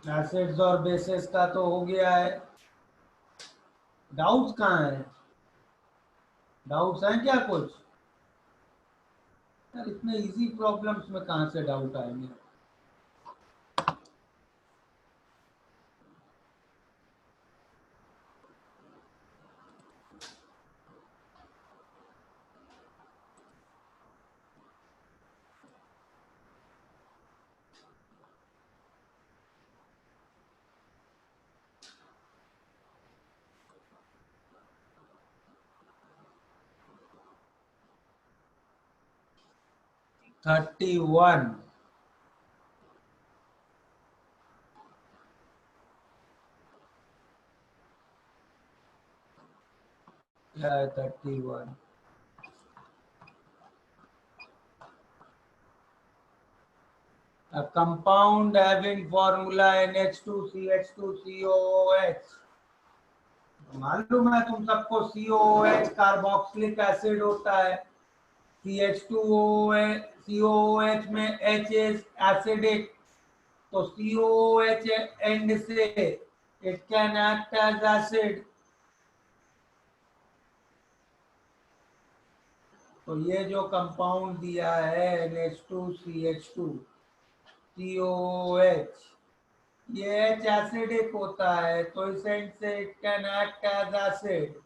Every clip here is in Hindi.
एसिड्स और बेसिस का तो हो गया है। डाउट्स कहाँ है? डाउट्स हैं क्या कुछ? यार इतने इजी प्रॉब्लम्स में कहाँ से डाउट आएंगे? Thirty one. क्या है 31? A compound having formula NH2CH2COOH। मालूम है तुम सबको, COOH कार्बोक्सिलिक एसिड होता है। CH2OH में H इज एसिडिक, तो COOH एंड से it can act as acid. तो ये जो कंपाउंड दिया है NH2CH2COOH, ये H एसिडिक होता है, तो इस एंड से it can act as acid.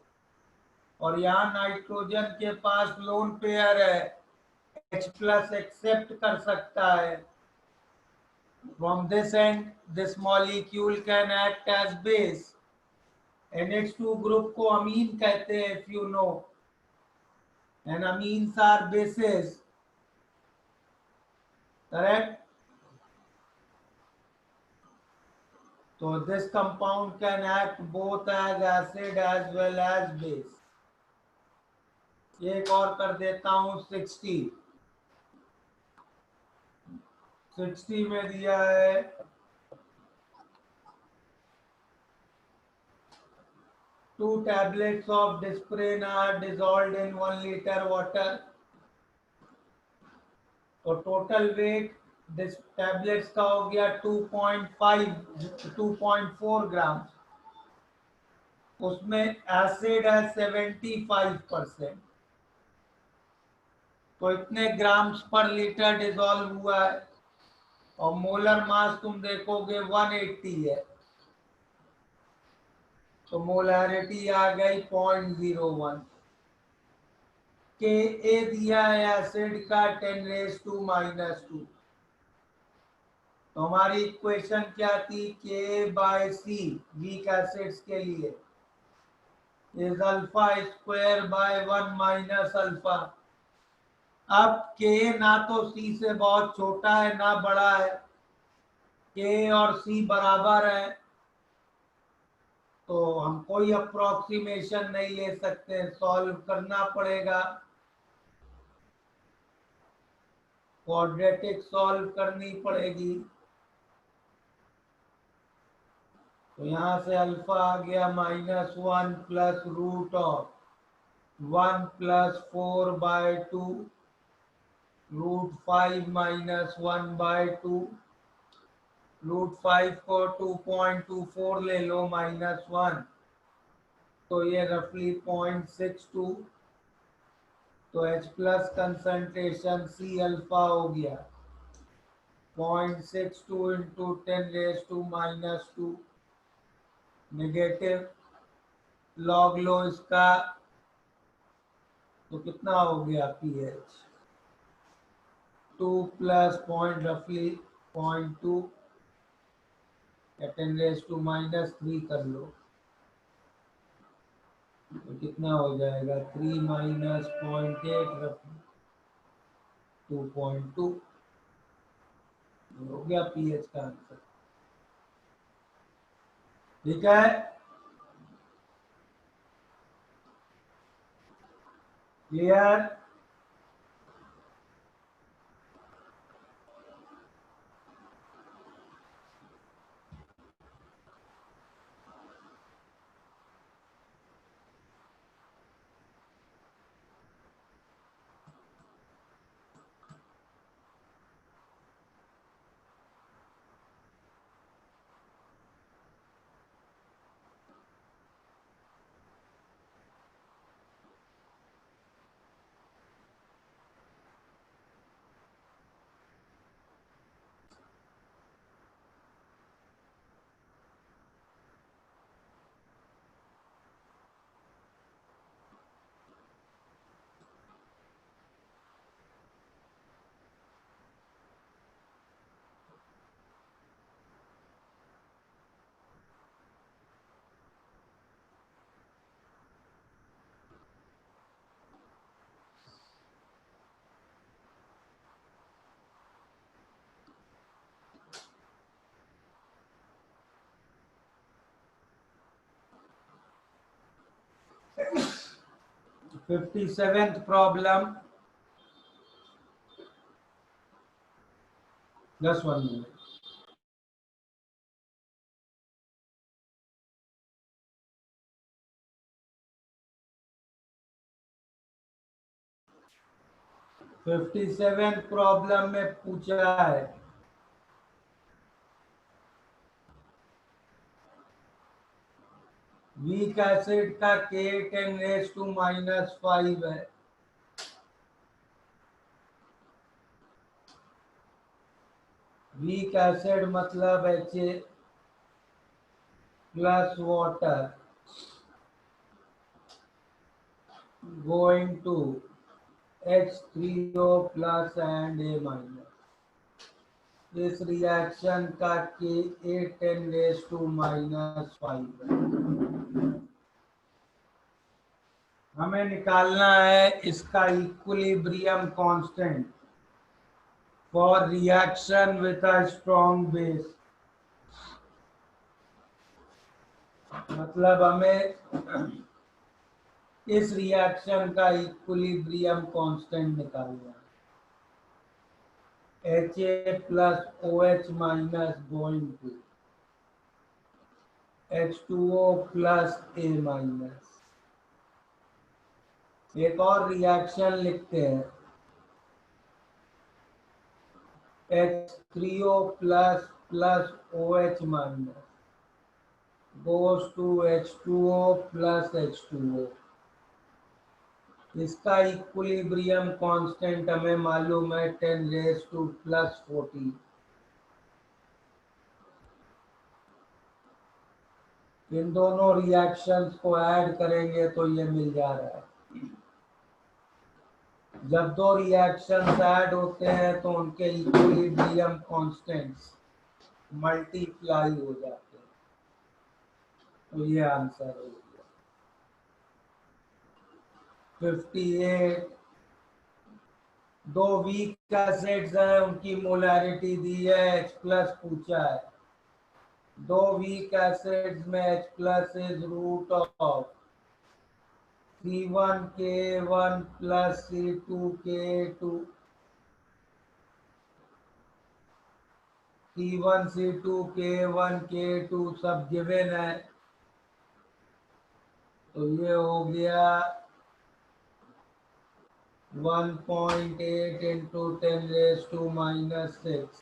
और यहाँ नाइट्रोजन के पास लोन पेयर है, H प्लस एक्सेप्ट कर सकता है। From this end this molecule can act as base. NH2 group को अमीन कहते हैं, if you know, and amines are bases, correct? So this compound can act both as acid as well as base. एक और कर देता हूँ 60। 60 में दिया है 2 tablets of Disprin are dissolved in 1 liter water। तो टोटल वेट टैबलेट्स का हो गया 2.4 ग्राम। उसमें एसिड है 75%। तो इतने ग्राम्स पर लीटर डिजोल्व हुआ है। और मोलर मास तुम देखोगे 180 है, तो मोलैरिटी आ गई 0.01। के ए दिया है एसिड का 10⁻²। तो हमारी इक्वेशन क्या थी? के बाय सी वीक एसिड्स के लिए is alpha square by 1 minus alpha. अब के ना तो सी से बहुत छोटा है ना बड़ा है, के और सी बराबर है, तो हम कोई अप्रोक्सीमेशन नहीं ले सकते, सॉल्व करना पड़ेगा, क्वाड्रेटिक सॉल्व करनी पड़ेगी। तो यहाँ से अल्फा आ गया -1 प्लस रूट ऑफ 1 प्लस 4/2 √5 -1/2। √5 को 2.24 ले लो -1, तो ये रफली 0.62। तो H plus concentration C alpha हो गया 0.62 इंटू 10⁻²। नेगेटिव लॉग लो इसका, तो कितना हो गया पीएच? 2 प्लस पॉइंट रफली 0.2 या 10⁻³ कर लो, तो कितना हो जाएगा? 3 माइनस 0.8 रफली 2.2। हो गया पीएच का आंसर। ठीक है, clear? 57th problem. Just 1 minute. Fifty seventh problem में पूछा है वीक एसिड का K10⁻⁵ है। वीक एसिड मतलब HA plus water going to H3O plus and A minus. इस रिएक्शन का Ka10⁻⁵ है। हमें निकालना है इसका equilibrium constant for reaction with a strong base. मतलब हमें इस रिएक्शन का इक्विलिब्रियम कांस्टेंट निकालना है। HA plus OH minus going to H2O plus A minus. एक और रिएक्शन लिखते हैं H3O plus plus OH minus goes to H2O plus H2O। इसका इक्विलिब्रियम कांस्टेंट हमें मालूम है 10⁻⁻14। इन दोनों रिएक्शंस को ऐड करेंगे तो ये मिल जा रहा है। जब दो रिएक्शंस ऐड होते हैं तो उनके इक्विलिब्रियम कांस्टेंट्स मल्टीप्लाई हो जाते हैं। तो ये आंसर हो गया 58। दो वीक एसिड्स हैं, उनकी मोलैरिटी दी है, H प्लस पूछा है। दो वीक एसिड्स में H plus is root of C1K1 plus C2K2। C1 C2 K1 K2 सब गिवन है। तो ये हो गया 1.8 into 10⁻⁻6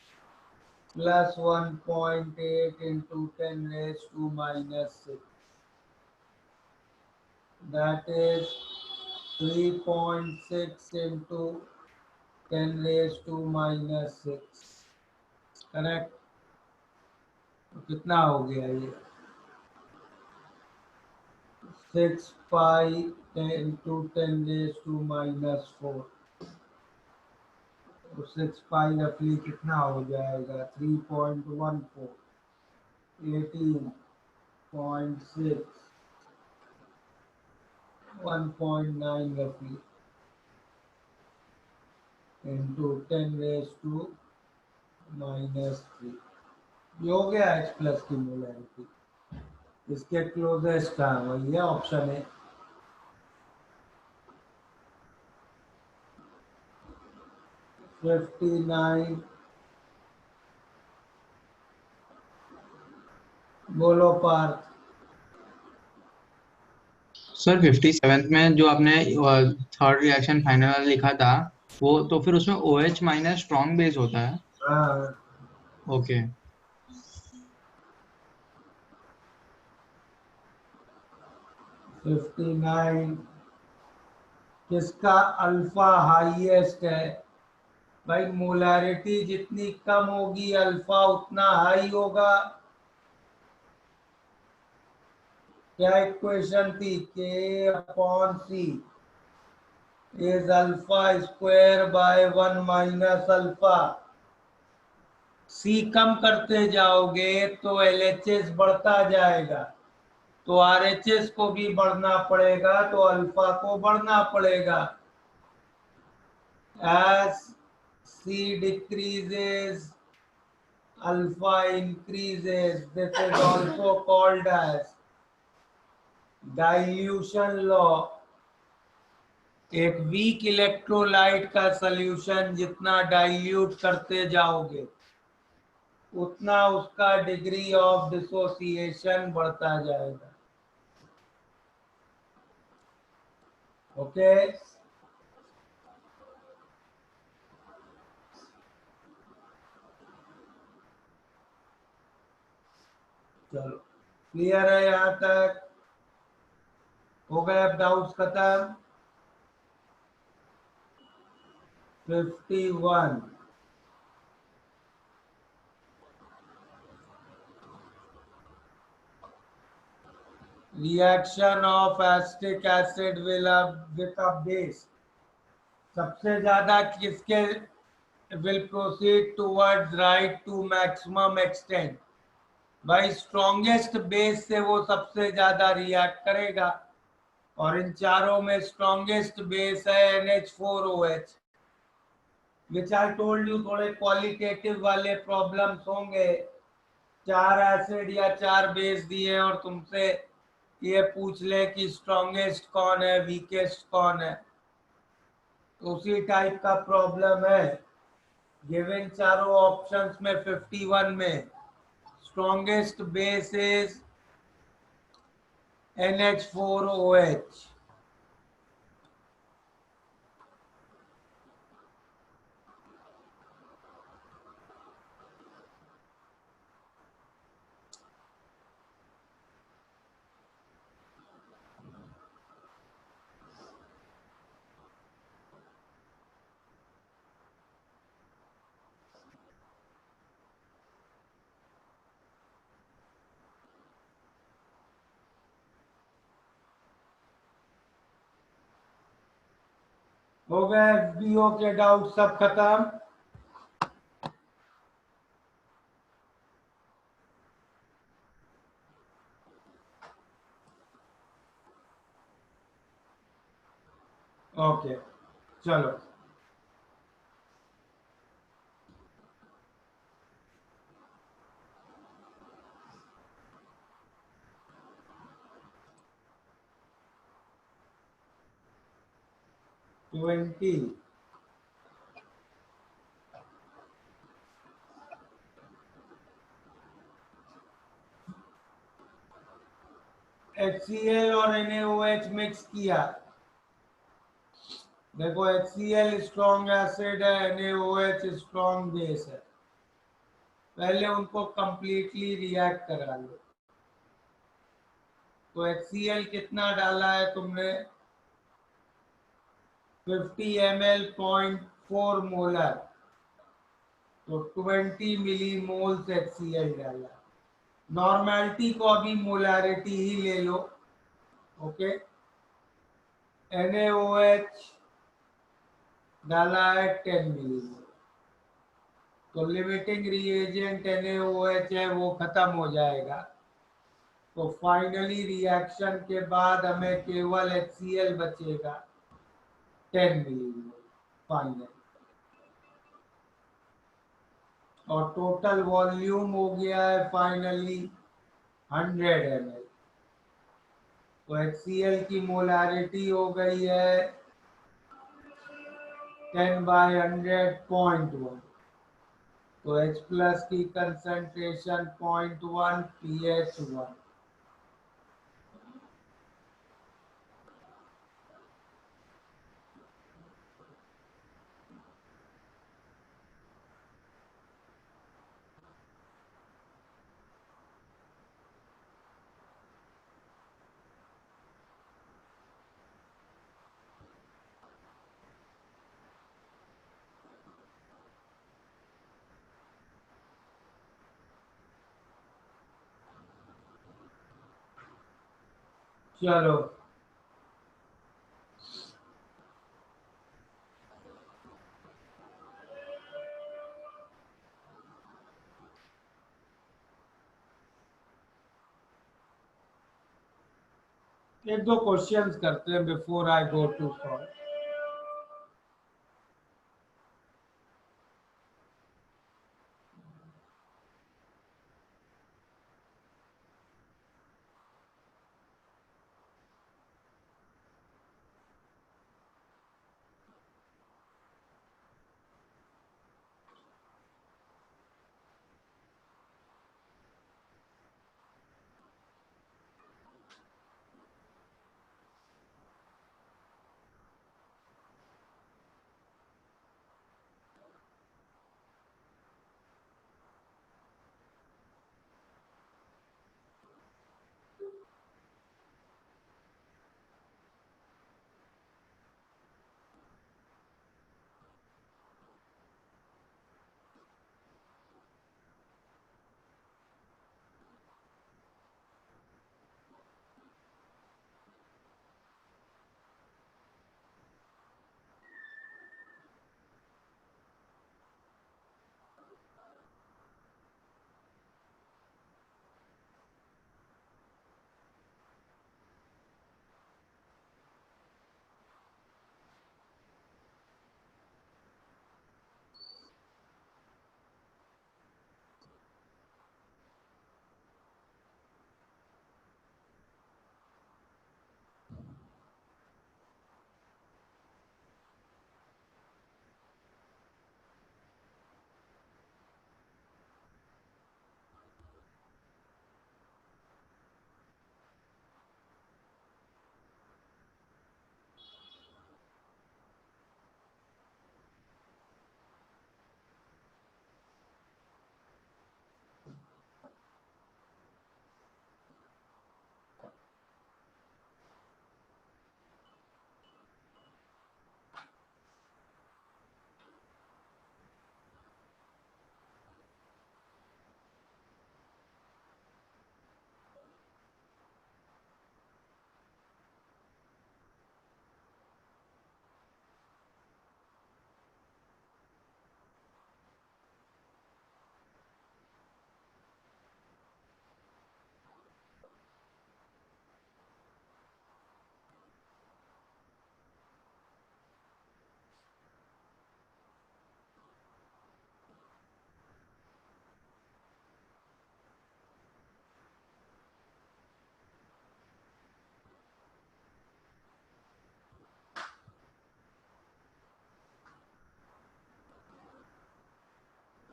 plus 1.8 into 10⁻⁻6, that is 3.6 into 10⁻⁻6। Correct. तो कितना हो गया ये 6 पाई into 10⁻⁻4। तो 6 पाई रफली कितना हो जाएगा 3.14 18.6 1.9 रफली into 10⁻⁻3। ये हो गया H प्लस की मोलैरिटी। इसके क्लोजेस्ट का वही है ऑप्शन है। फिफ्टी 59 बोलो पार्थ। सर 57th में जो आपने थर्ड रिएक्शन फाइनल लिखा था वो तो फिर उसमें OH माइनस स्ट्रॉन्ग बेस होता है। हाँ ओके 59 किसका अल्फा हाईएस्ट है। भाई मोलैरिटी जितनी कम होगी अल्फा उतना हाई होगा। क्या इक्वेशन थी K/C is alpha square by 1 minus alpha. C कम करते जाओगे तो LHS बढ़ता जाएगा, तो RHS को भी बढ़ना पड़ेगा, तो अल्फा को बढ़ना पड़ेगा। As C decreases, alpha increases. This is also called as dilution law. एक वीक इलेक्ट्रोलाइट का सॉल्यूशन जितना डाइल्यूट करते जाओगे उतना उसका डिग्री ऑफ डिसोसिएशन बढ़ता जाएगा। ओके, चलो क्लियर है यहाँ तक? हो गए अब डाउट्स खत्म? 51 reaction of acetic acid with a base, सबसे ज्यादा किसके will proceed towards right to maximum extent? भाई स्ट्रॉन्गेस्ट बेस से वो सबसे ज्यादा रिएक्ट करेगा, और इन चारों में स्ट्रॉन्गेस्ट बेस है NH4OH, which I told you थोड़े क्वालिटेटिव वाले प्रॉब्लम्स होंगे। 4 एसिड या 4 बेस दिए और तुमसे ये पूछ ले कि स्ट्रॉन्गेस्ट कौन है वीकेस्ट कौन है, तो उसी टाइप का प्रॉब्लम है। गिवन चारों ऑप्शंस में 51 में स्ट्रॉन्गेस्ट बेस इज NH4OH। हो गए FBO के डाउट सब खत्म? ओके चलो, ट्वेंटी HCl और NaOH मिक्स किया। देखो HCl स्ट्रॉन्ग एसिड है, NaOH स्ट्रॉन्ग बेस है, पहले उनको कंप्लीटली रिएक्ट करा लो। तो HCl कितना डाला है तुमने? 50 ml 0.4 मोलर, तो 20 मिली मोल्स HCl डाला। नॉर्मेलिटी को अभी मोलारिटी ही ले लो। ओके, NaOH डाला है 10 मिलीमोल, तो लिमिटिंग रिएजेंट NaOH है वो खत्म हो जाएगा। तो फाइनली रिएक्शन के बाद हमें केवल HCl बचेगा 10 मिलीमोल फाइनल, और टोटल वॉल्यूम हो गया है फाइनली 100 ml। तो HCl की मोलारिटी हो गई है 10/100.1, तो H प्लस की कंसंट्रेशन 0.1 pH1। चलो एक दो क्वेश्चंस करते हैं before I go to solve.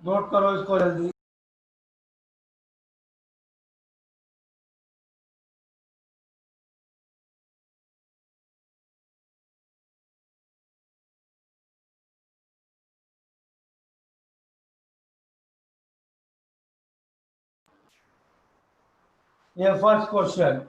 Note करो इसको जल्दी। ये फर्स्ट क्वेश्चन,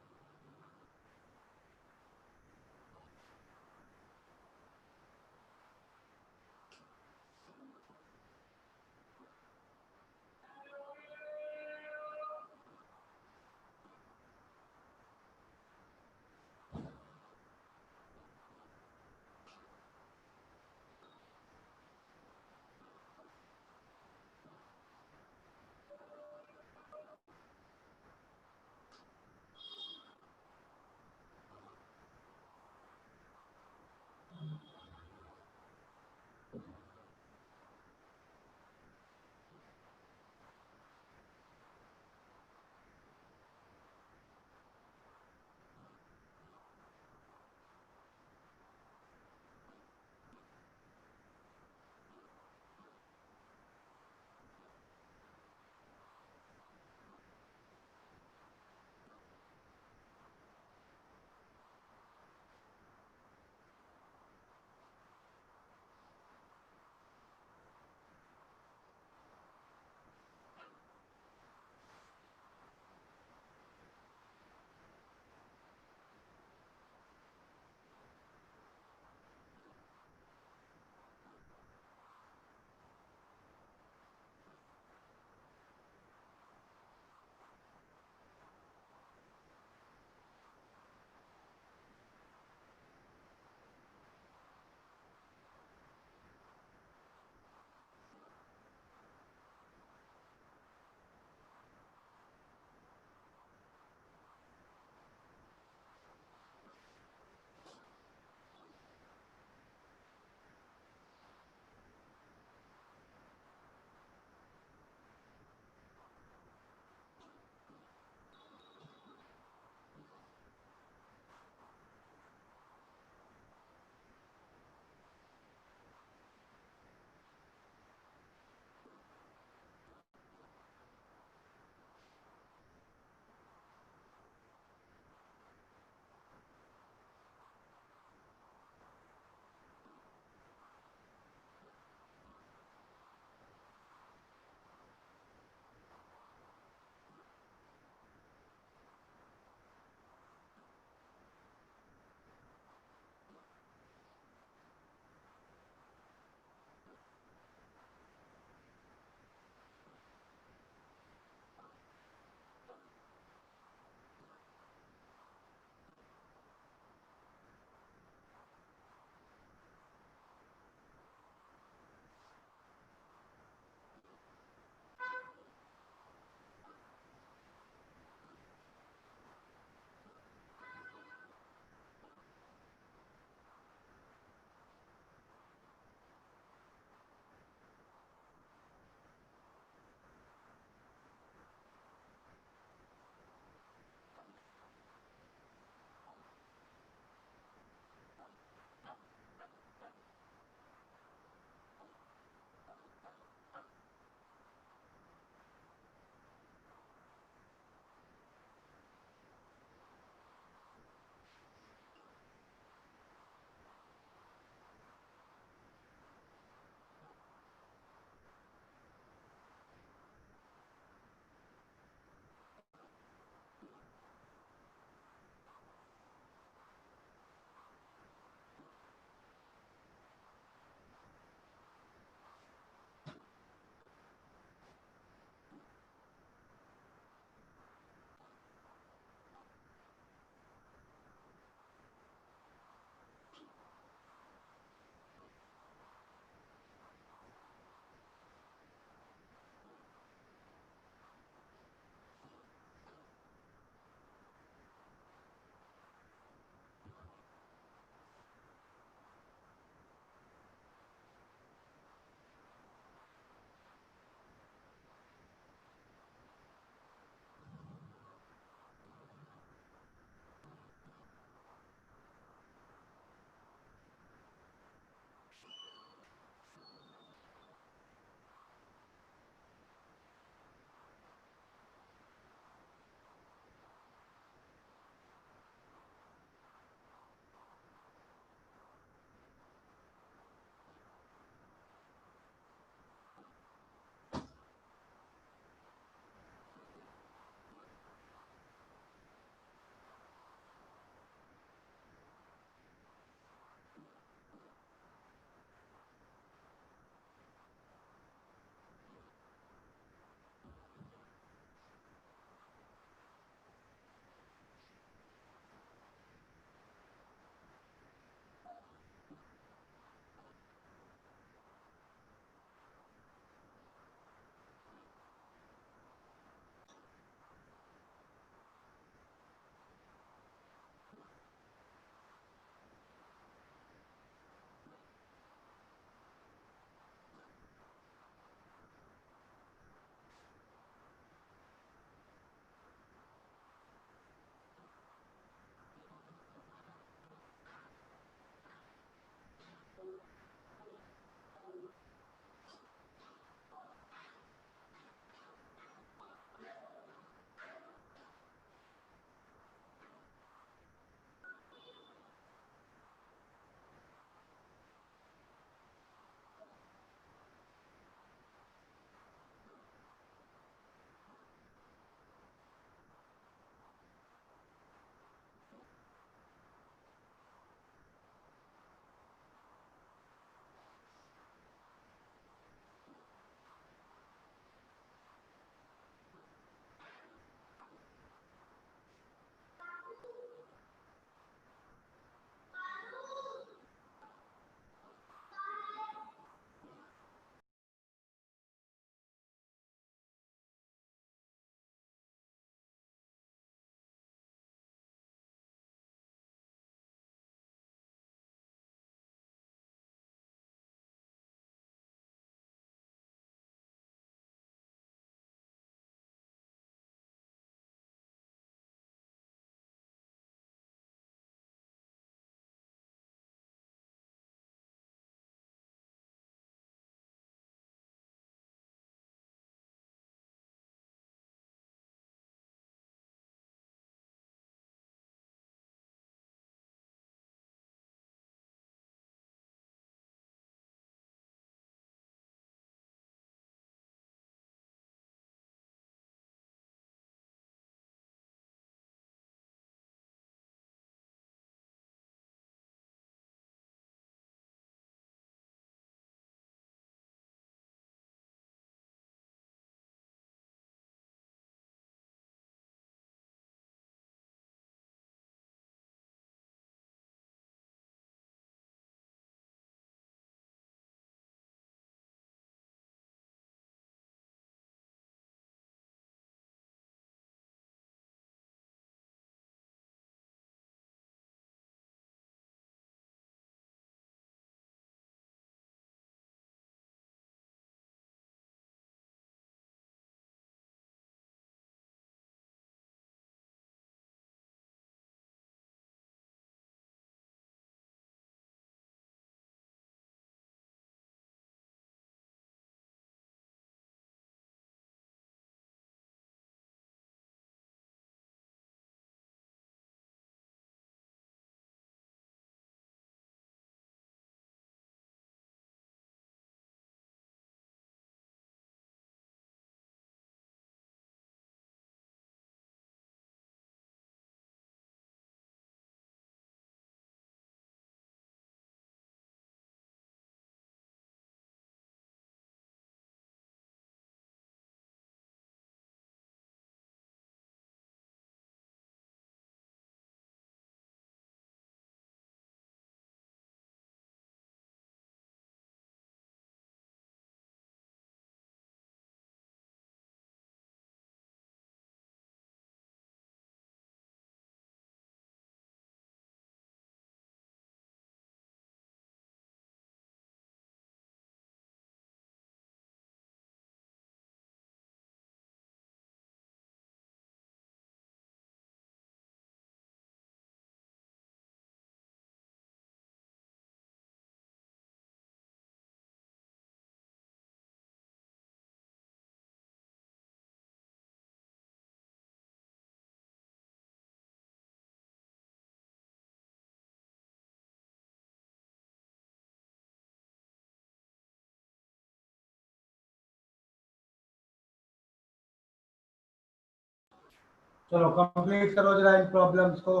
चलो कंप्लीट करो जरा इन प्रॉब्लम्स को।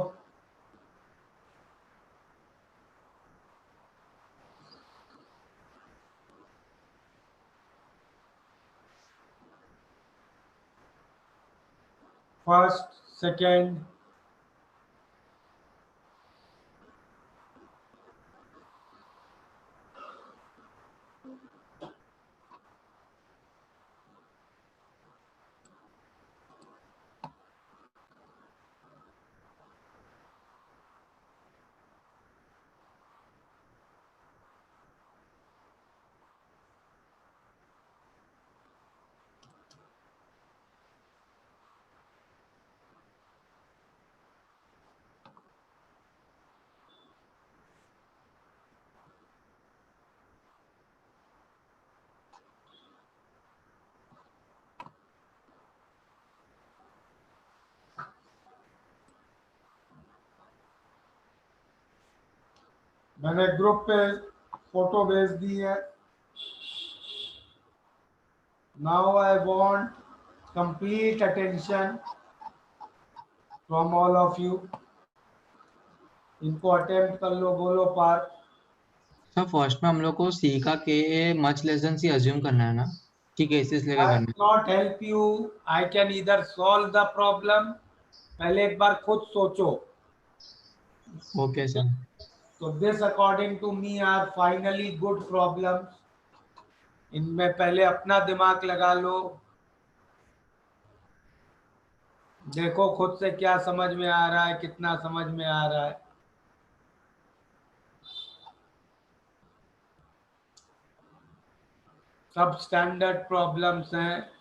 फर्स्ट, सेकेंड, मैंने ग्रुप पे फोटो भेज दी है। Now I want complete attention from all of you. इनको अटेम्प्ट कर लो, बोलो पार। सर फर्स्ट में हम लोग को सी का के much less than C assume करना है ना, कि केसेस लेके आई करना not help you, I can इधर सॉल्व द प्रॉब्लम। पहले एक बार खुद सोचो। है। Okay sir. तो this according to me are finally good problems. इनमें पहले अपना दिमाग लगा लो, देखो खुद से क्या समझ में आ रहा है, कितना समझ में आ रहा है। सब स्टैंडर्ड प्रॉब्लम्स हैं।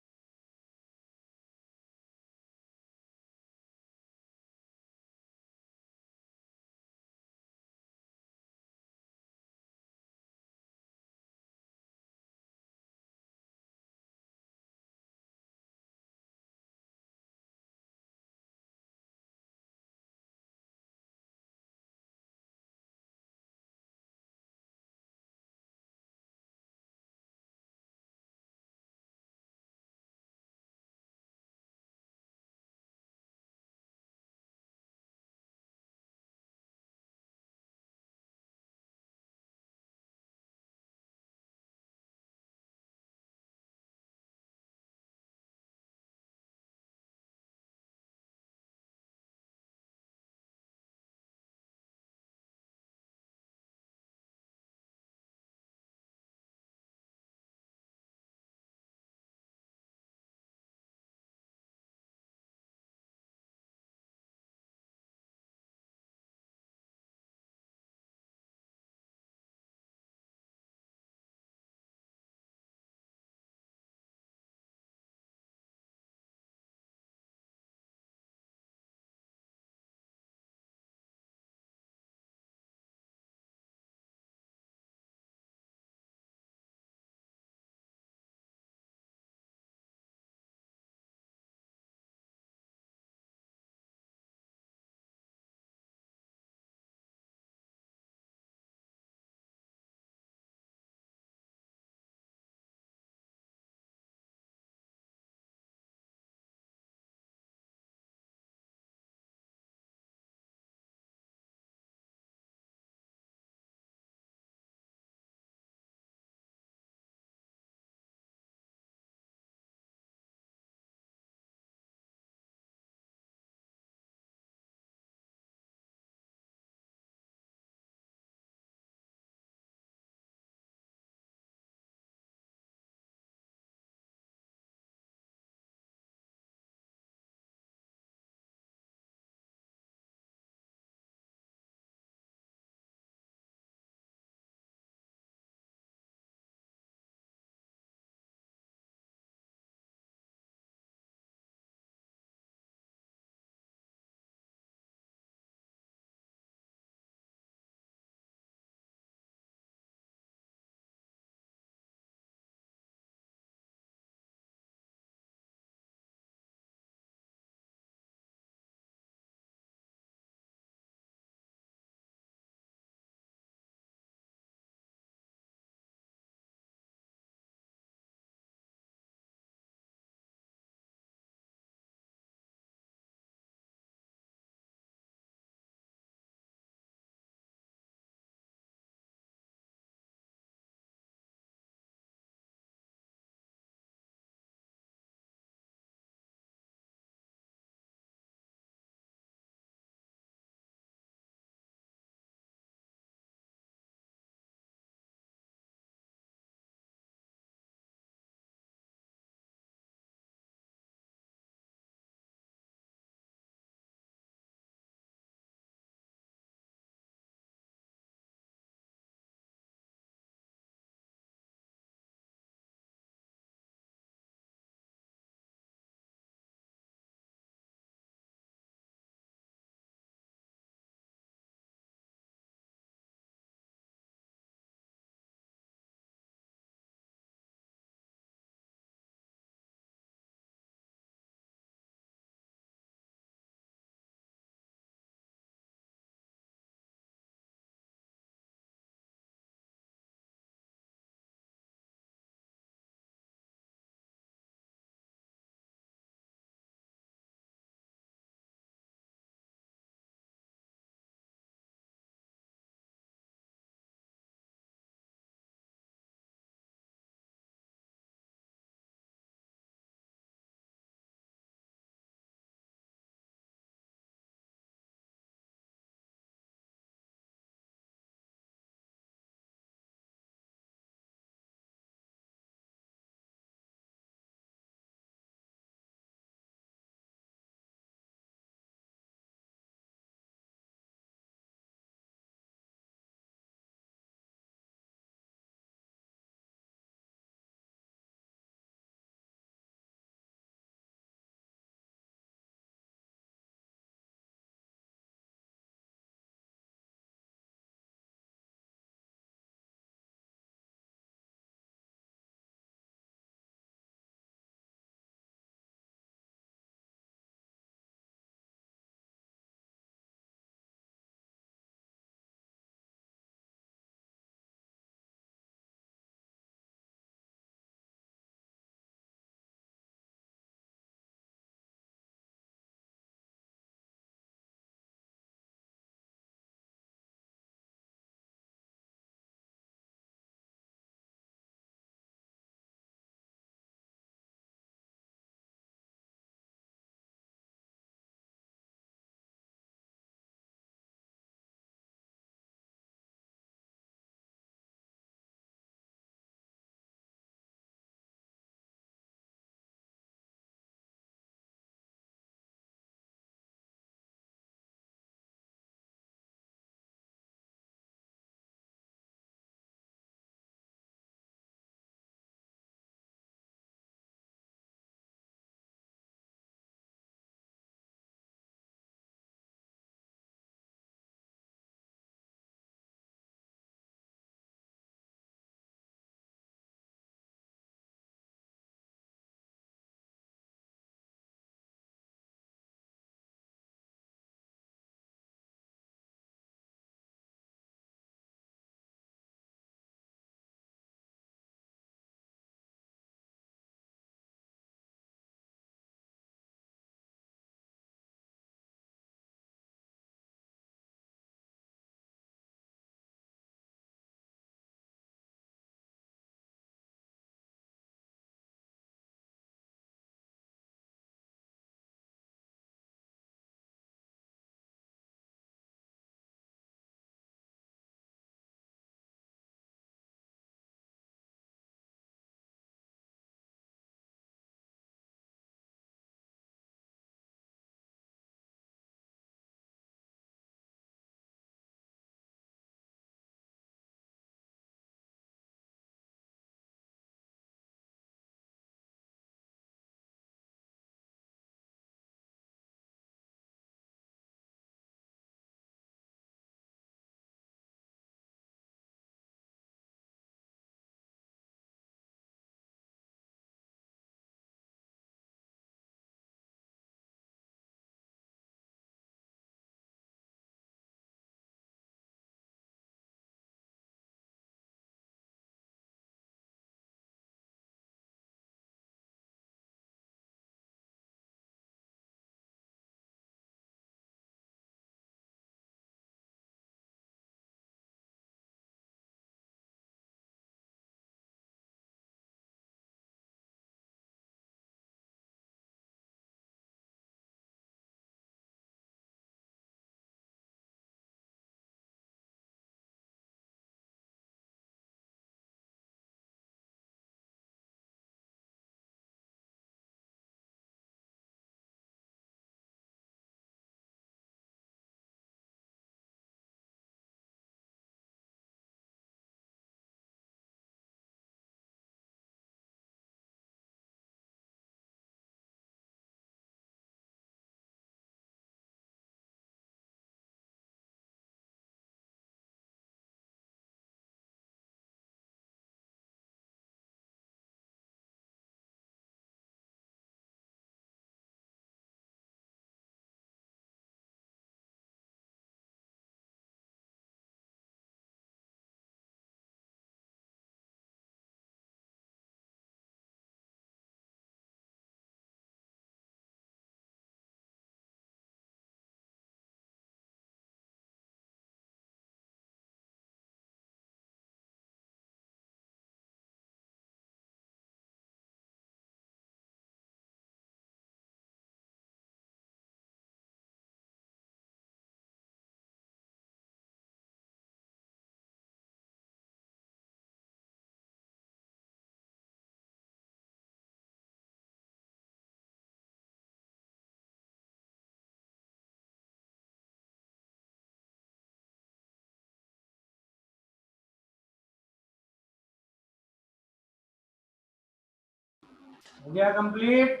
हो गया कंप्लीट।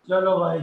चलो भाई,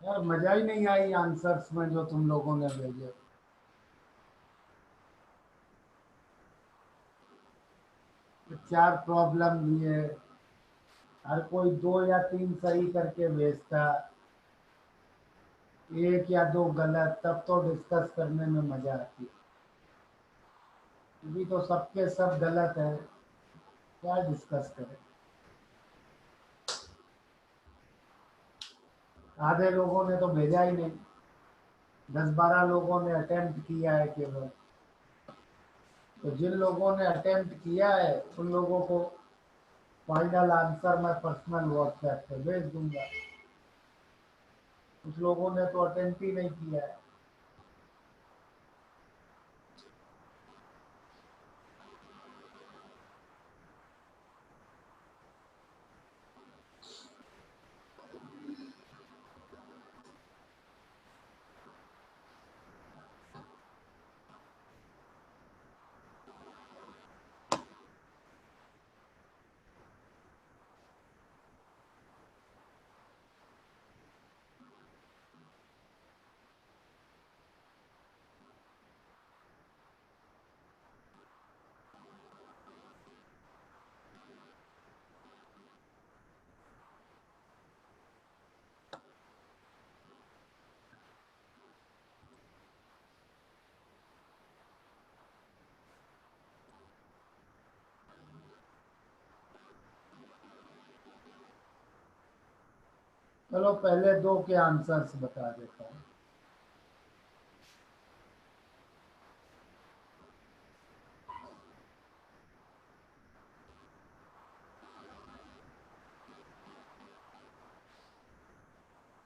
यार मजा ही नहीं आई आंसर्स में जो तुम लोगों ने भेजे। चार प्रॉब्लम दिए, हर कोई दो या तीन सही करके भेजता, एक या दो गलत, तब तो डिस्कस करने में मजा आती। अभी तो सबके सब गलत है, क्या डिस्कस करें। आधे लोगों ने तो भेजा ही नहीं, 10-12 लोगों ने अटेम्प्ट किया है केवल। तो जिन लोगों ने अटेम्प्ट किया है उन लोगों को फाइनल आंसर मैं पर्सनल व्हाट्सएप पे भेज दूंगा। कुछ लोगों ने तो अटेम्प्ट ही नहीं किया है। चलो पहले दो के आंसर्स बता देता हूँ।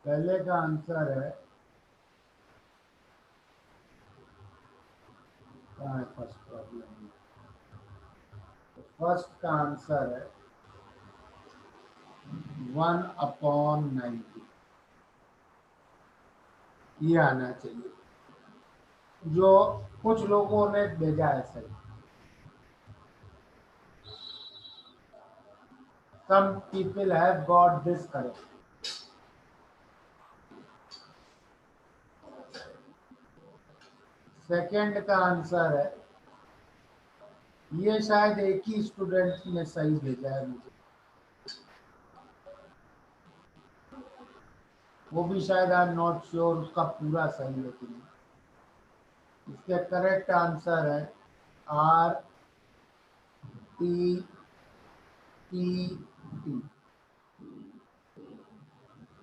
पहले का आंसर है, कहाँ है फर्स्ट प्रॉब्लम, फर्स्ट का आंसर है 1/90। ये आना चाहिए, जो कुछ लोगों ने भेजा है सही। Some people have got this correct. Second का आंसर है, ये शायद एक ही स्टूडेंट ने सही भेजा है मुझे, वो भी शायद आई एम नॉट श्योर उसका पूरा सही है कि नहीं। इसके करेक्ट आंसर है RTTT।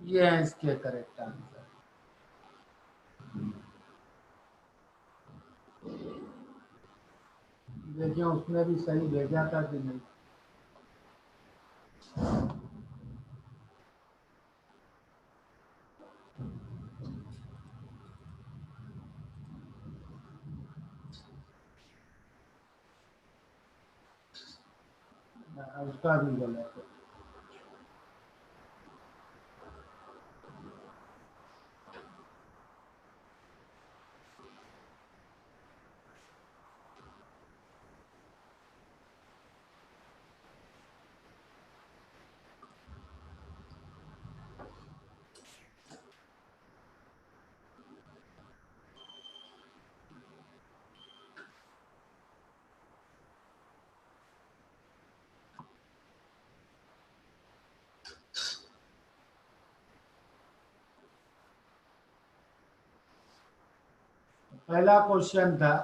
ये है इसके करेक्ट आंसर। देखिए उसने भी सही भेजा था कि नहीं। उसका भी गलत है। पहला क्वेश्चन था,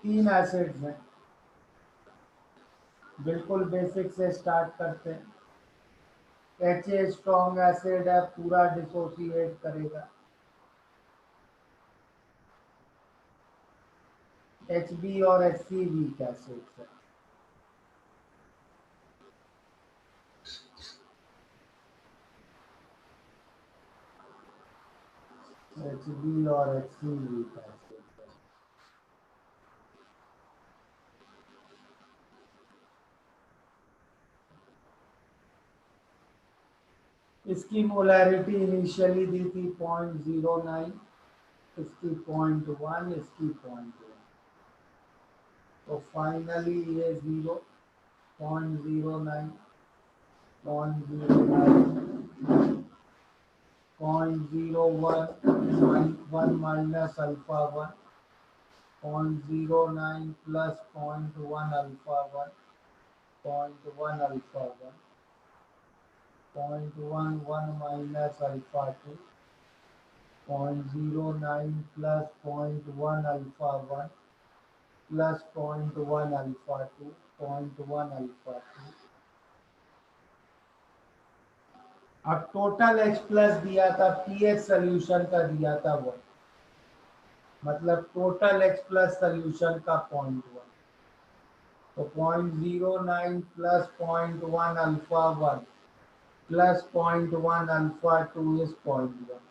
3 एसिड्स हैं, बिल्कुल बेसिक से स्टार्ट करते हैं। HA स्ट्रॉन्ग एसिड है, पूरा डिसोसिएट करेगा। HB और HC वीक एसिड्स है। HB और HC वीक एसिड्स है। इसकी मोलैरिटी इनिशियली दी थी 0.09, इसकी 0.1, इसकी 0.1, तो फाइनली ये 0.09, 0.09, 0.01, 1 minus alpha 1, 0.09 plus 0.1 alpha 1, 0.1 alpha 1, 0.11 minus alpha 2, 0.09 plus 0.1 alpha 1 plus 0.1 alpha 2, 0.1 alpha 2। अब टोटल H प्लस दिया था, pH सोल्यूशन का दिया था 1, मतलब टोटल H प्लस सोल्यूशन का 0.1, तो 0.09 plus 0.1 alpha 1 plus 0.1 alpha 2 is 0.1,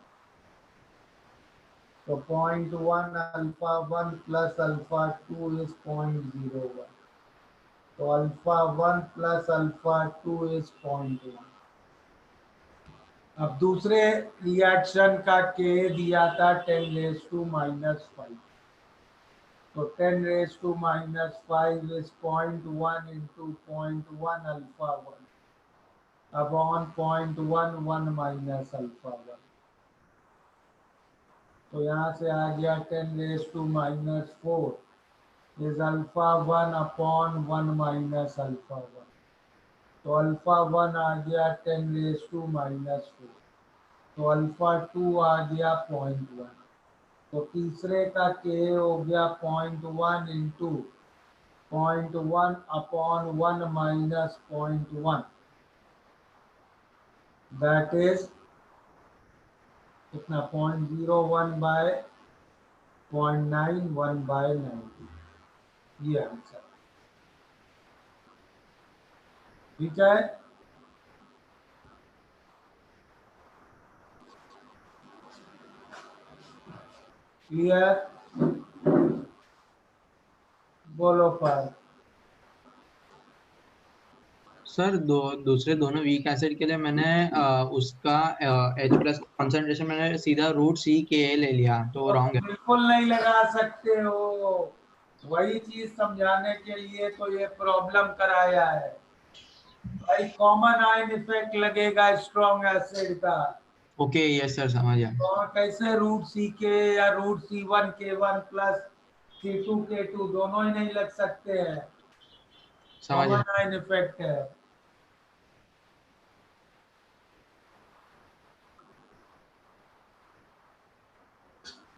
तो 0.1 अल्फा 1 प्लस अल्फा 2 इज 0.01, तो अल्फा 1 प्लस अल्फा 2 इज 0.1। अब दूसरे रिएक्शन का K दिया था 10⁻⁵, तो 10⁻⁵ is 0.1 into 0.1 alpha 1 upon 0.11 minus alpha 1, तो यहाँ से आ गया 10⁻⁴ is alpha 1 upon 1 minus alpha 1, तो अल्फा 1 आ गया 10⁻⁴, तो अल्फा 2 आ गया 0.1, तो तीसरे का K हो गया 0.1 into 0.1 upon 1 minus 0.1, that is कितना 0.01 बाय 0.9, 1 बाय 90। ये आंसर ठीक है। क्लियर, बोलो पर सर दूसरे दोनों वीक एसिड के लिए मैंने उसका H+ कॉन्सेंट्रेशन मैंने सीधा √CKa ले लिया, तो तो रॉन्ग है। बिल्कुल नहीं लगा सकते हो, वही चीज समझाने के लिए तो ये प्रॉब्लम कराया है भाई। कॉमन आयन इफेक्ट लगेगा स्ट्रॉन्ग एसिड का। ओके, यस सर, समझ गया। और कैसे √CK या √C1K1 प्लस C2K2 दोनों ही नहीं लग सकते हैं, समझ गया। कॉमन आयन इफेक्ट है।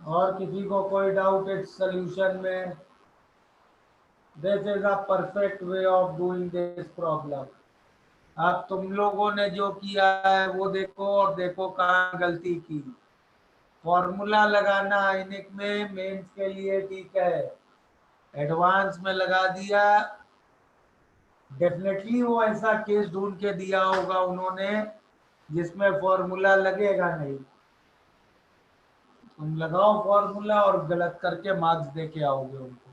और किसी को कोई डाउट इस सॉल्यूशन में? This is a perfect way of doing this problem. अब तुम लोगों ने जो किया है वो देखो, और देखो कहाँ गलती की। फॉर्मूला लगाना आइनिक में मेंस के लिए ठीक है, एडवांस में लगा दिया। डेफिनेटली वो ऐसा केस ढूंढ के दिया होगा उन्होंने जिसमें फॉर्मूला लगेगा नहीं। तुम लगाओ फॉर्मूला और गलत करके मार्क्स दे के आओगे उनको।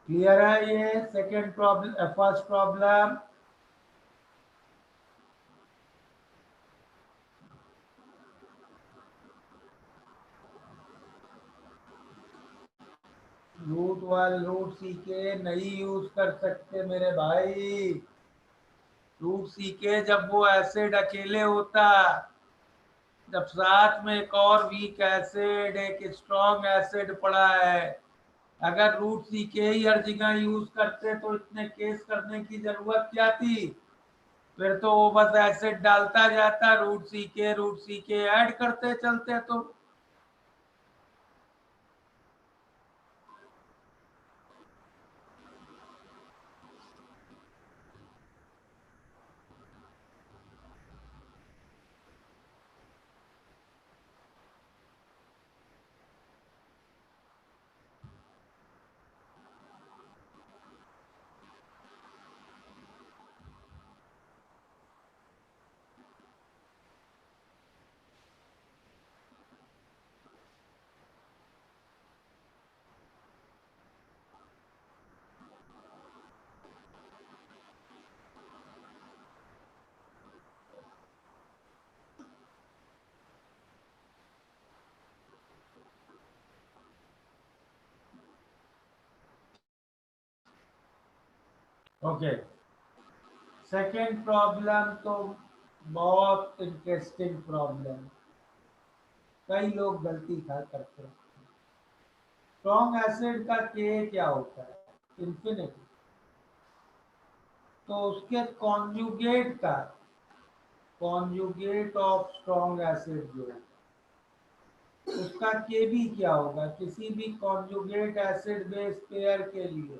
क्लियर है ये second problem? First problem √1 √CK नहीं यूज कर सकते मेरे भाई। √CK जब वो एसिड अकेले होता, जब साथ में एक और वीक एसिड एक स्ट्रॉन्ग एसिड पड़ा है, अगर √CK ही हर जगह यूज करते तो इतने केस करने की जरूरत क्या थी? फिर तो वो बस एसिड डालता जाता, √CK ऐड करते चलते। तो ओके, सेकेंड प्रॉब्लम तो बहुत इंटरेस्टिंग प्रॉब्लम, कई लोग गलती खा करते हैं। स्ट्रॉन्ग एसिड का के क्या होता है? इंफिनिटी। तो उसके कॉन्जुगेट का, कॉन्जुगेट ऑफ स्ट्रॉन्ग एसिड जो है उसका के बी क्या होगा? किसी भी कॉन्जुगेट एसिड बेस पेयर के लिए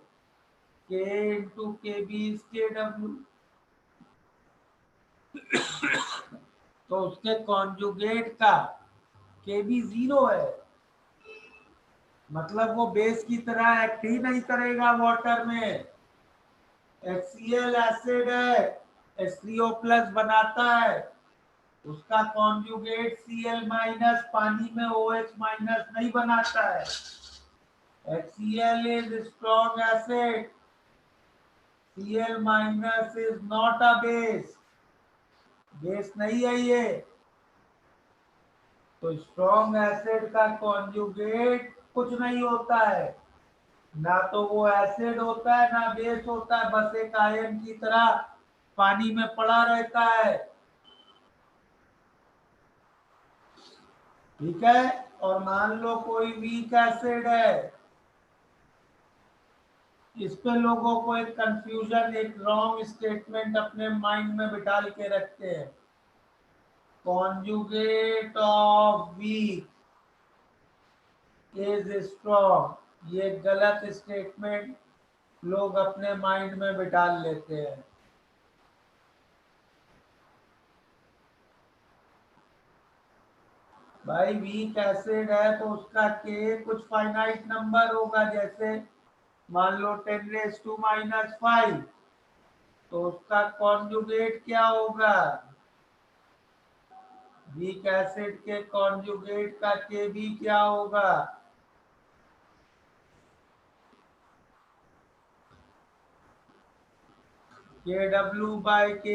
के इंटू के बी इज के डब्ल्यू। तो उसके कॉन्जुगेट का के बी 0 है, मतलब वो बेस की तरह एक्ट ही नहीं करेगा वाटर में। HCl एसिड है, H3O प्लस बनाता है, उसका कॉन्जुगेट Cl- पानी में OH- नहीं बनाता है। HCl is strong acid, Cl- is not a base, base नहीं है ये। तो स्ट्रॉन्ग एसिड का कॉन्जुगेट कुछ नहीं होता है, ना तो वो एसिड होता है ना बेस होता है, बस एक आयन की तरह पानी में पड़ा रहता है। ठीक है, और मान लो कोई वीक एसिड है, इस पे लोगों को एक कंफ्यूजन, एक रॉन्ग स्टेटमेंट अपने माइंड में बिठा के रखते हैं, conjugate of weak is strong. ये गलत स्टेटमेंट लोग अपने माइंड में बिठा लेते हैं। भाई वीक एसिड है तो उसका के कुछ फाइनाइट नंबर होगा, जैसे मान लो 10⁻⁻⁵, तो उसका कॉन्जुगेट क्या होगा? वीक एसिड के कॉन्जुगेट का के बी क्या होगा? Kw/Ka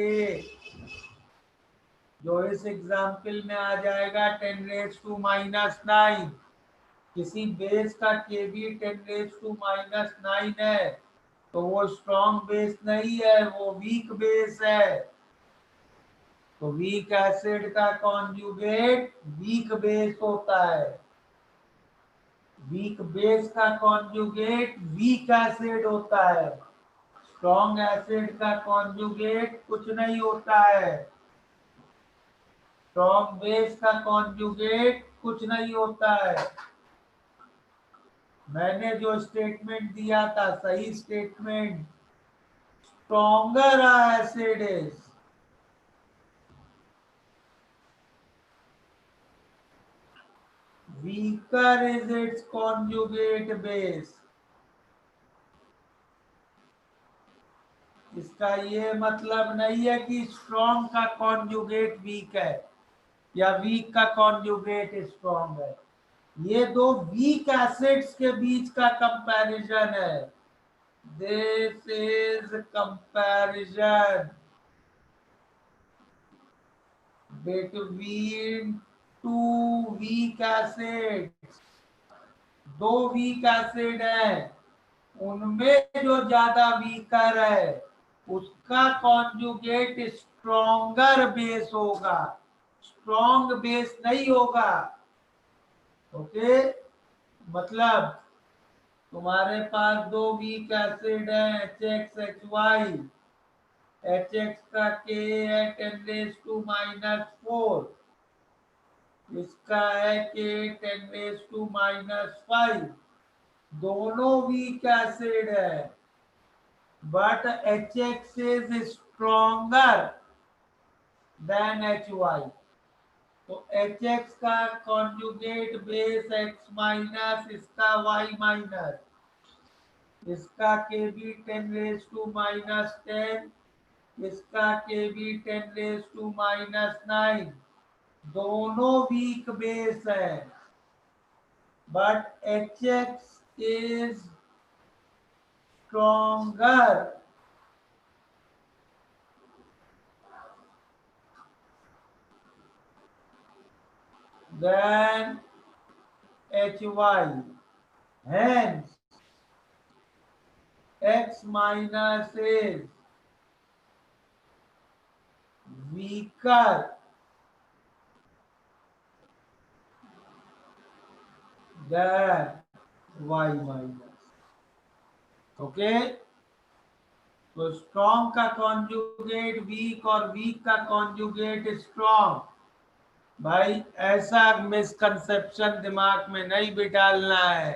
जो इस एग्जाम्पल में आ जाएगा 10⁻⁹। किसी बेस का Kb 10⁻⁹ है तो वो स्ट्रॉन्ग बेस नहीं है, वो वीक बेस है। तो वीक एसिड का कॉन्जुगेट वीक बेस होता है, वीक बेस का कॉन्जुगेट वीक एसिड होता है। स्ट्रॉन्ग एसिड का कॉन्जुगेट कुछ नहीं होता है, स्ट्रॉन्ग बेस का कॉन्जुगेट कुछ नहीं होता है। मैंने जो स्टेटमेंट दिया था सही statement, stronger acid is weaker is it's conjugate base. इसका ये मतलब नहीं है कि स्ट्रॉन्ग का कॉन्जुगेट वीक है या वीक का कॉन्जुगेट स्ट्रॉन्ग है। ये दो वीक एसिड्स के बीच का कंपैरिजन है। This is comparison between two weak acids. दो वीक एसिड है, उनमें जो ज्यादा वीकर है उसका कॉन्जुगेट स्ट्रॉन्गर बेस होगा, स्ट्रॉन्ग बेस नहीं होगा। ओके, मतलब तुम्हारे पास दो वीक एसिड है HX HY। HX का K है 10⁻⁴, इसका है K 10⁻⁵। दोनों वीक एसिड है, but HX is stronger than HY। तो HX का कॉन्जुगेट बेस X माइनस, इसका Y माइनस, इसका Kb 10⁻⁻⁹, इसका Kb 10⁻⁹। दोनों वीक बेस है, but HX is stronger than HY। Hence, X minus is weaker than Y minus। Okay, तो स्ट्रॉन्ग का कॉन्जुगेट वीक और वीक का कॉन्जुगेट स्ट्रॉन्ग। भाई ऐसा मिसकंसेप्शन दिमाग में नहीं बिठालना है।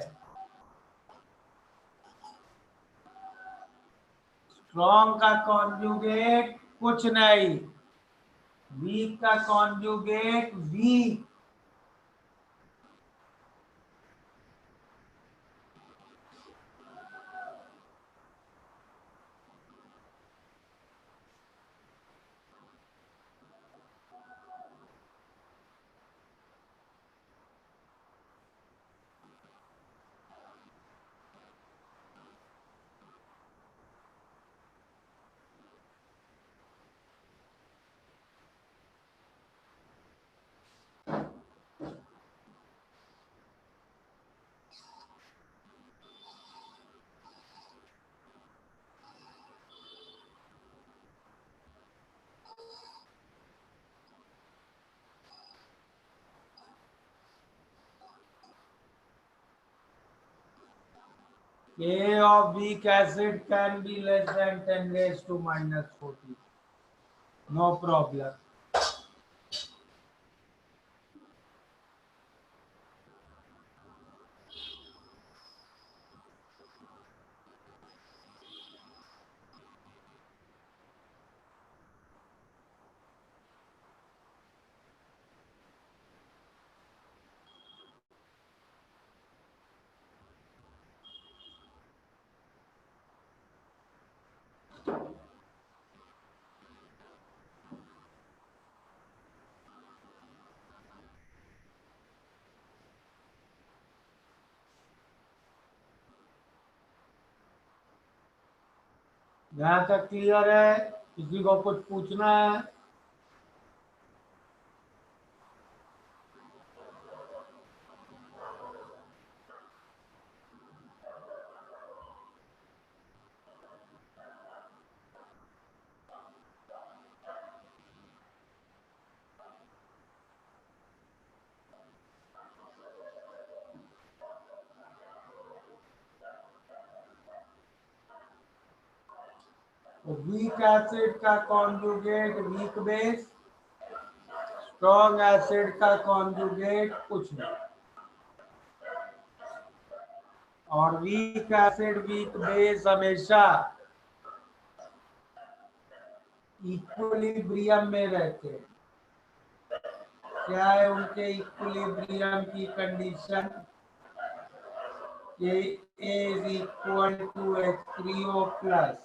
स्ट्रॉन्ग का कॉन्जुगेट कुछ नहीं, वीक का conjugate weak. K of weak acid can be less than 10⁻⁻40. No problem. यहाँ तक क्लियर है? किसी को कुछ पूछना है? वीक एसिड का conjugate weak base, strong acid का कॉन्जुगेट कुछ नहीं। और वीक एसिड वीक बेस हमेशा इक्विलिब्रियम में रहते हैं। क्या है उनके इक्विलिब्रियम की कंडीशन? कि A is equal to H3O plus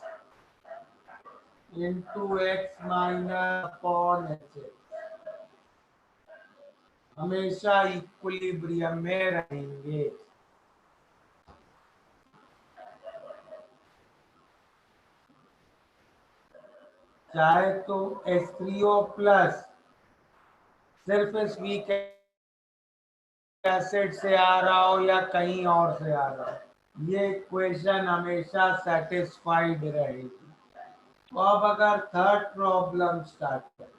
into X minus upon H। हमेशा इक्विलिब्रियम में रहेंगे। चाहे तो H3O प्लस सिर्फ इस वीक एसिड से आ रहा हो या कहीं और से आ रहा हो, ये इक्वेशन हमेशा सेटिस्फाइड रहेगी। तो अब अगर थर्ड प्रॉब्लम स्टार्ट करें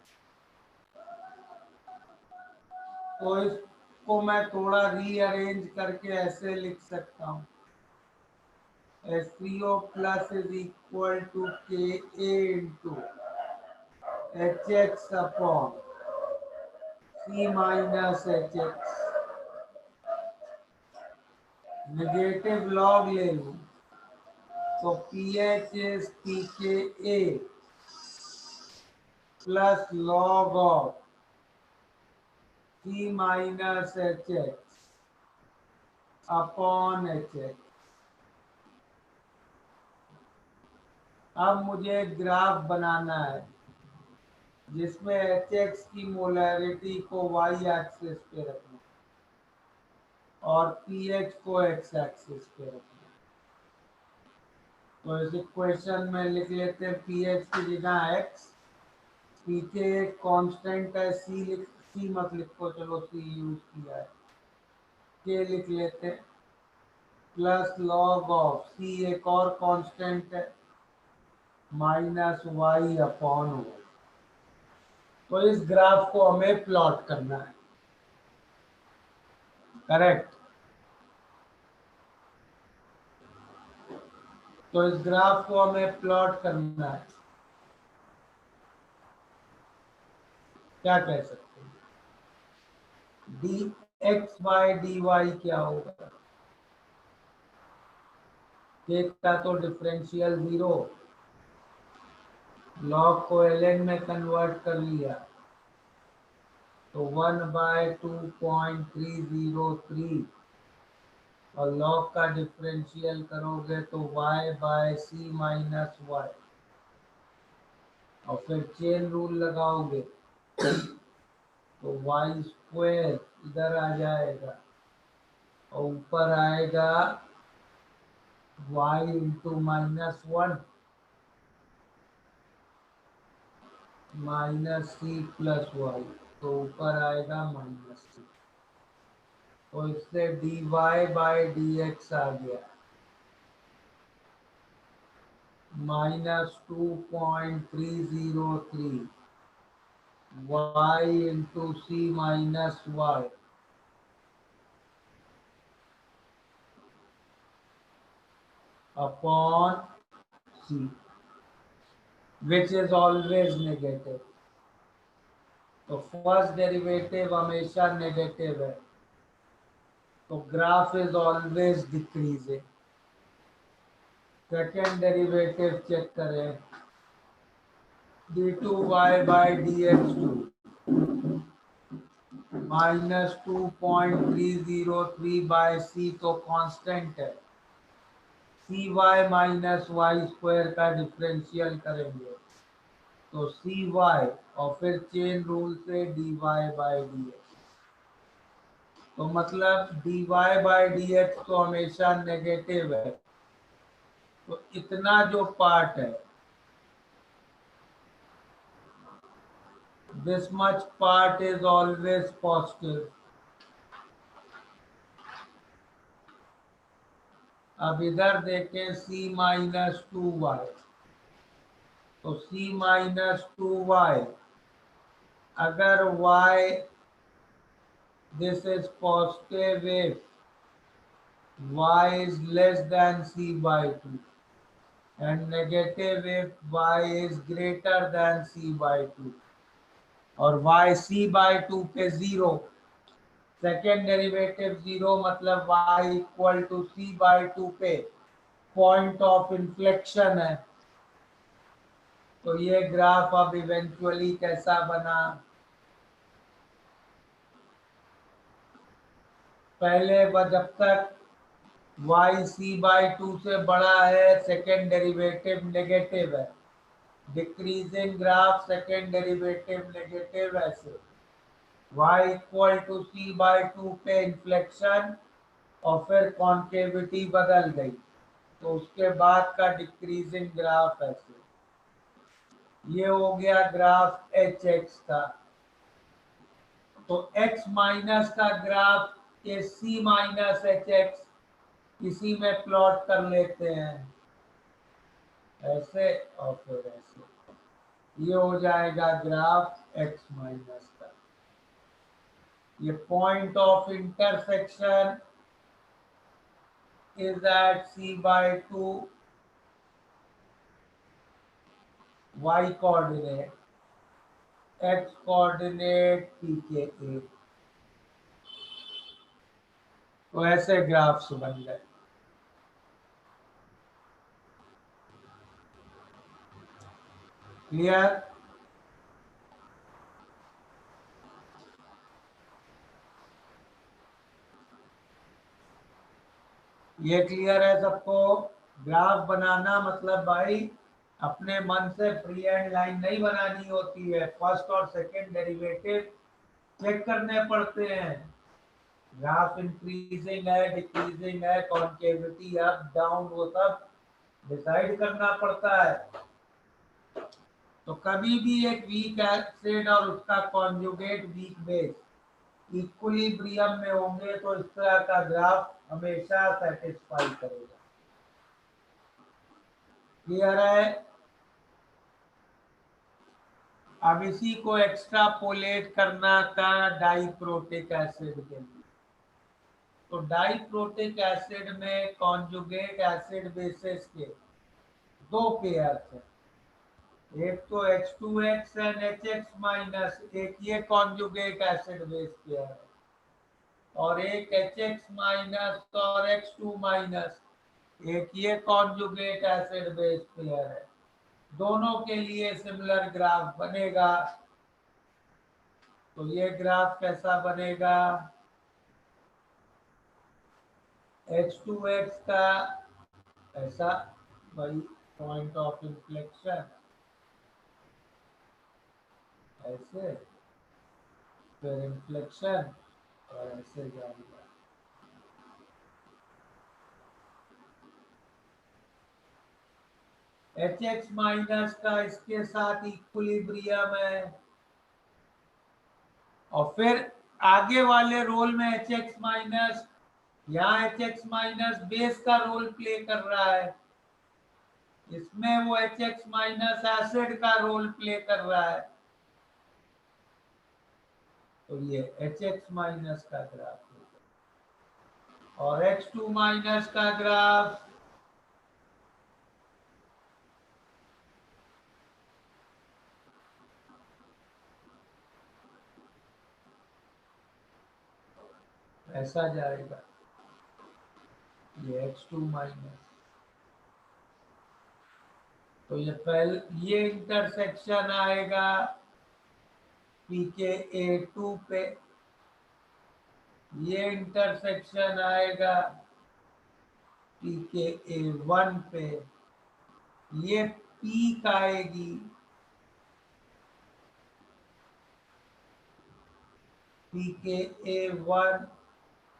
तो इसको मैं थोड़ा रीअरेंज करके ऐसे लिख सकता हूँ। H3O plus is equal to Ka into HX upon C minus HX। Negative log ले लूं तो pH is pKa plus log of C minus HX upon HX। अब मुझे ग्राफ बनाना है जिसमें HX की मोलैरिटी को y एक्सिस पे रखना और pH को x एक्सिस पे रखना। तो इस इक्वेशन में लिख लेते हैं pH की जगह x, pK एक कांस्टेंट है, C मत लिखो, चलो C यूज किया है, K लिख लेते हैं प्लस लॉग ऑफ C एक और कांस्टेंट है माइनस y अपॉन हो। तो इस ग्राफ को हमें प्लॉट करना है, करेक्ट? तो इस ग्राफ को हमें प्लॉट करना है। क्या कह सकते हैं? dx बाय dy क्या होगा? k का तो डिफरेंशियल 0, लॉग को ln में कन्वर्ट कर लिया तो 1/2.303 और लॉग का डिफरेंशियल करोगे तो y by c minus Y और फिर चेन रूल लगाओगे तो वाई स्क्वायर इधर आ जाएगा और ऊपर आएगा y into -1 minus C plus Y, तो ऊपर आएगा -c। तो इससे dy बाय dx आ गया -2.303 y into C minus Y upon c, which is always negative. तो फर्स्ट डेरिवेटिव हमेशा नेगेटिव है, तो graph is always decreasing. Second derivative check करें, d2y by dx2 -2.303 by c तो कांस्टेंट है, cy माइनस वाई स्क्वायर का डिफरेंशियल करेंगे तो cy और फिर चेन रूल से dy बाई dx। तो मतलब dy बाई dx तो हमेशा नेगेटिव है, तो इतना जो पार्ट है this much part is always positive. अब इधर देखें c माइनस 2y, तो c माइनस 2y, अगर y this is positive if y is less than c by 2 and negative if y is greater than c by 2 और y c by 2 पे 0, सेकेंड डेरिवेटिव 0 मतलब y equal to c by 2 पे पॉइंट ऑफ इन्फ्लेक्शन है। तो ये ग्राफ अब इवेंचुअली कैसा बना, पहले जब तक y c by 2 से बड़ा है सेकेंड डेरिवेटिव नेगेटिव है, decreasing graph second derivative negative, ऐसे y equal to c by 2 पे इन्फ्लेक्शन और फिर कॉन्केविटी बदल गई, तो उसके बाद का डिक्रीजिंग ग्राफ ऐसे। ये हो गया ग्राफ एच एक्स का। तो x माइनस का ग्राफ ये c माइनस एच एक्स इसी में प्लॉट कर लेते हैं, ऐसे और फिर ऐसे, ये हो जाएगा ग्राफ x माइनस का। ये point of intersection is at c by 2 y coordinate, x coordinate pka, तो ऐसे ग्राफ्स बन गए। क्लियर? ये क्लियर है सबको? ग्राफ बनाना मतलब भाई अपने मन से फ्री एंड लाइन नहीं बनानी होती है, फर्स्ट और सेकंड डेरिवेटिव चेक करने पड़ते हैं। ग्राफ इंक्रीजिंग है, डिक्रीजिंग है, कॉन्केविटी अप डाउन, वो सब डिसाइड करना पड़ता है। तो कभी भी एक वीक एसिड और उसका कॉन्जुगेट वीक बेस इक्विलिब्रियम में होंगे तो इस तरह का ग्राफ हमेशा सेटिस्फाई करेगा। क्लियर है? अब इसी को एक्स्ट्रापोलेट करना था डाइप्रोटिक एसिड के लिए। तो डाइप्रोटिक एसिड में कॉन्जुगेट एसिड बेसिस के दो पेयर्स हैं, एक तो H2X एंड HX माइनस, एक ये कॉन्जुगेट एसिड बेस पेयर है, और एक HX माइनस और X2 माइनस, एक ये कॉन्जुगेट एसिड बेस पेयर है। दोनों के लिए सिमिलर ग्राफ बनेगा। तो ये ग्राफ कैसा बनेगा, H2X का ऐसा, वही पॉइंट ऑफ इन्फ्लेक्शन ऐसे, फिर इन्फ्लेक्शन और ऐसे जाएगा। HX माइनस का इसके साथ इक्विलिब्रियम है, और फिर आगे वाले रोल में HX माइनस, यहाँ HX माइनस बेस का रोल प्ले कर रहा है, इसमें वो HX माइनस एसिड का रोल प्ले कर रहा है। तो ये HX माइनस का ग्राफ होगा, और H2 माइनस का ग्राफ ऐसा जाएगा, ये H2 माइनस। तो ये पहले ये इंटरसेक्शन आएगा pKa2 पे, ये इंटरसेक्शन आएगा pKa1 पे, ये पीक आएगी pKa1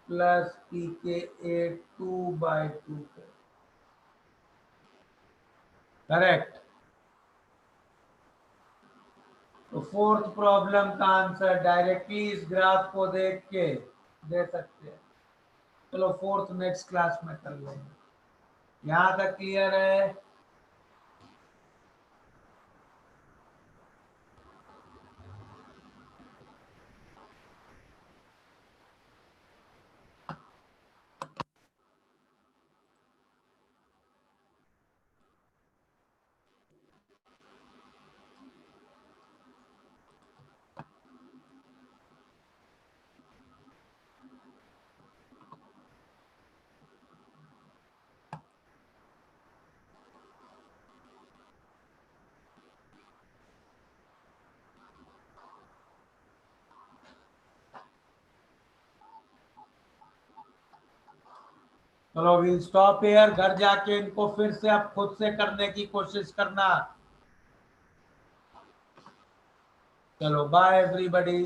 प्लस pKa2 by 2 पे। करेक्ट? तो तो फोर्थ प्रॉब्लम का आंसर डायरेक्टली इस ग्राफ को देख के दे सकते हैं। चलो फोर्थ नेक्स्ट क्लास में कर लेंगे। यहाँ तक क्लियर है? चलो विल स्टॉप हियर। घर जाके इनको फिर से आप खुद से करने की कोशिश करना। चलो बाय एवरीबॉडी।